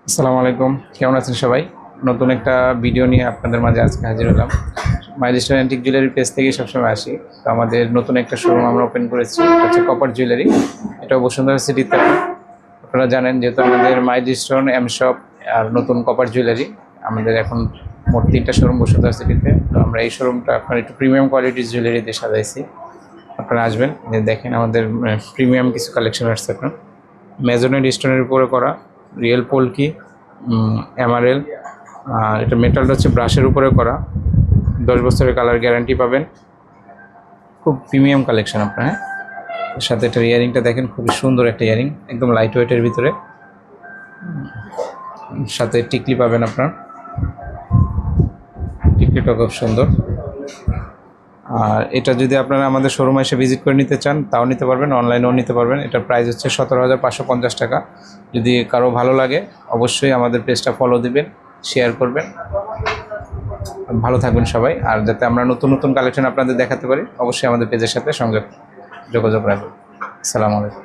আসসালামু আলাইকুম, কেমন আছেন সবাই? নতুন একটা ভিডিও নিয়ে আপনাদের মাঝে আজকে হাজির হলাম। মাইলস্টোন অ্যান্টিক জুয়েলারি পেজ থেকে সবসময় আসি। তো আমাদের নতুন একটা শোরুম আমরা ওপেন করেছি, এটা হচ্ছে কপার জুয়েলারি। এটা বসুন্ধরা সিটিতে। আপনারা জানেন যেহেতু আমাদের মাইলস্টোন, এম শপ আর নতুন কপার জুয়েলারি, আমাদের এখন মোট 3টা শোরুম বসুন্ধরা সিটিতে। তো আমরা এই শোরুমটা আপনার একটু প্রিমিয়াম কোয়ালিটির জুয়েলারি দিয়ে সাজাইছি। আপনারা আসবেন, দেখেন আমাদের প্রিমিয়াম কিছু কালেকশন আসছে। আপনার মেজোনেট স্টোনের উপরে করা রিয়েল পোলকি, এমারেল, আর এটা মেটালটা হচ্ছে ব্রাশের উপরে করা। 10 বছরের কালার গ্যারান্টি পাবেন। খুব প্রিমিয়াম কালেকশন আপনার। হ্যাঁ, এর সাথে একটা ইয়ারিংটা দেখেন, খুবই সুন্দর একটা ইয়ারিং, একদম লাইট ওয়েটের ভিতরে। সাথে টিকলি পাবেন আপনার, টিকলিটা খুব সুন্দর। আর এটা যদি আপনারা আমাদের শোরুমে এসে ভিজিট করে নিতে চান তাও নিতে পারবেন, অনলাইনেও নিতে পারবেন। এটার প্রাইস হচ্ছে 17,550 টাকা। যদি কারো ভালো লাগে অবশ্যই আমাদের পেজটা ফলো দিবেন, শেয়ার করবেন। ভালো থাকবেন সবাই। আর যাতে আমরা নতুন নতুন কালেকশন আপনাদের দেখাতে পারি, অবশ্যই আমাদের পেজের সাথে যোগাযোগ রাখবেন। আসসালামু আলাইকুম।